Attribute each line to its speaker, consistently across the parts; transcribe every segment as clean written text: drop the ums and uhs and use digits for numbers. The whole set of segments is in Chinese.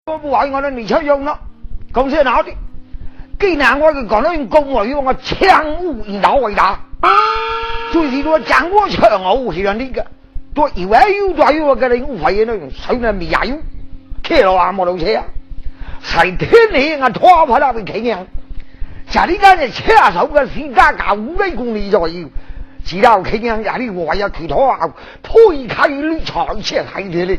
Speaker 1: 我不話我哋年秋用咯，咁先好啲。既然我哋講到用公為我槍無以刀為打，就是說掌握槍我是人呢個，都以為有在有個人無謂呢，手呢未有，騎落阿摩托車啊，誰天氣啊拖跑到去企樣，就呢間嘅車手嘅時間搞5公里左右，知道企樣也呢我要騎拖啊，推開綠草車睇睇咧。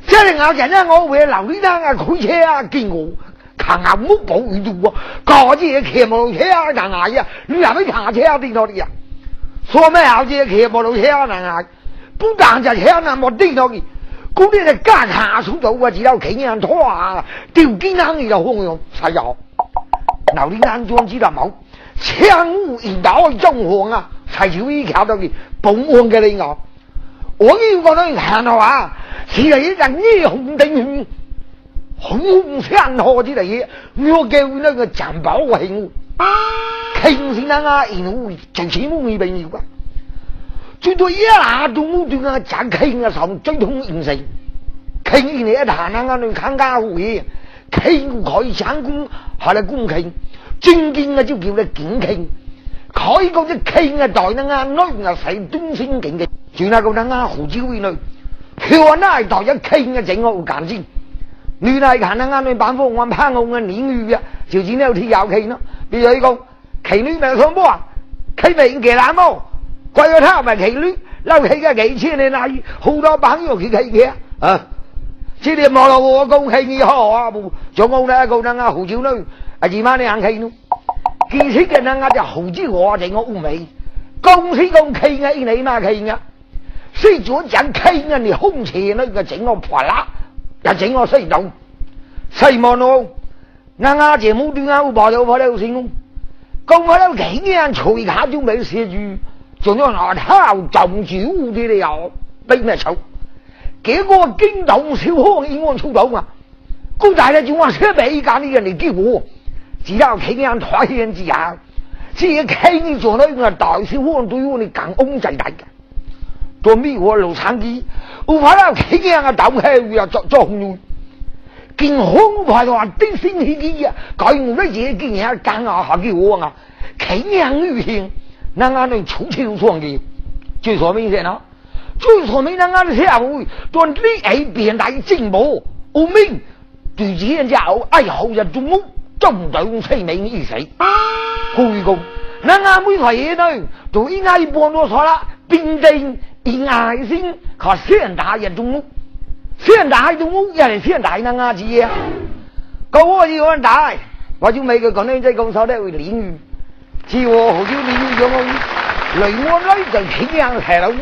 Speaker 1: 即係我人咧，我會留呢單啊，開車啊，見我行下冇保護住啊，嗰啲嘢騎摩托車啊，難捱啊，你係咪行車啊？啲多啲啊，說咩好似騎摩托車啊難捱，不但就車啊冇啲多嘅，嗰啲就加下數到啊，只有企人拖啊，掉肩行你就好用，係有。嗱呢單裝知道冇？槍無引導中黃啊，係少依靠到嘅保安嘅你我。我要覺得看到啊，是嚟一陣霓虹燈，紅山河之類，我叫那個斬寶慶，慶先啊，然後就錢冇未必要啊，最多一拿都冇對啊，斬慶啊上最痛形成，慶你一談啊，你看家會，慶佢成功係嚟公慶，尊敬啊就叫你敬慶，佢嗰隻慶啊代那啊，女啊使東升勁嘅。轉下個等啊，胡椒味女，佢話那係代一傾嘅整個好簡先。你嚟看啊，你辦法我攀我嘅年月啊，就只有鐵有傾咯。比如講，騎女咪上波啊，騎名騎爛毛，貴個他咪騎女，撈起嘅幾千你嗱，好多朋友去騎嘅啊。即係冇落我講騎你好啊，仲講咧個等啊胡椒女，啊二萬你行騎咯。其實嘅等啊就胡椒我整個烏味，公司講騎嘅你嘛騎啊。所以做人傾啊，你空前呢個整個破啦，又整個西洞，西望咯，啱節目端啱爆咗破了先，講我有幾年隨下都未寫住，仲有牙套撞住啲你又俾咩醜？結果驚動小康議案出到嘛，咁大咧就話寫俾間啲人嚟激我，只有傾人台人之下，只係傾做呢個大小康對我哋更安制大嘅。做咩我老產機，我怕到企嘅人鬥氣又作亂，見空排話啲先起機啊，改我乜嘢見人揀啊下叫我啊，企人女性，那俺哋出去創嘅，最說明先啦，最說明那俺哋社會當呢係變大進步，我明對自己人家哎好人中屋，中等催命意思，開工，那俺每個嘢呢，都應該幫到錯啦，變定。以愛心和現代人中，現代中也係現代那啱字啊！個我要揾大，我就每個講呢，即係講手咧會領域，似我好少領域咗我，雷我呢就傾向係咯，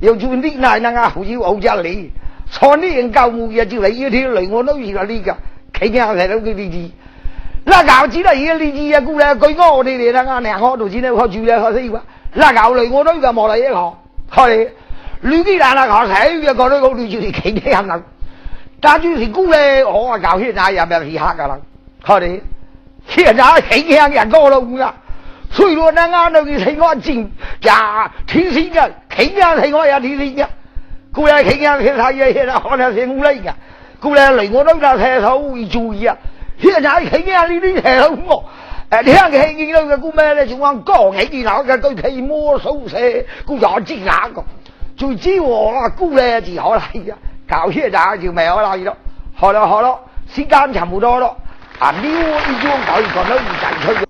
Speaker 1: 又做啲嗱那啱好少好家嚟，錯呢人教務嘢就嚟呢條雷我都而家呢個傾向係咯佢哋字，嗱搞知啦而家呢字啊，估咧據我哋嚟啦，兩個都知咧靠住咧靠死話，嗱搞雷我都而家冇嚟一個。係，女啲人啊，學睇嘅覺得好似就是企起行啦，但係姑咧，我啊教現在入面是黑噶啦，係，現在企起行人多咯噶，所以話咧啱到佢睇我正呀天線嘅，企起行睇我有天線嘅，姑咧企起行睇睇嘢，現在可能係烏嚟嘅，姑咧嚟我都就睇手會注意啊，現在企起行呢啲睇到我。聽佢見到嘅姑咩咧，仲講高起見到嘅佢睇摸手寫，姑就知下個，最知我姑咧就可嚟啊，搞些咋就未可嚟咯，好咯，時間差唔多咯，啊呢張搞講得唔使出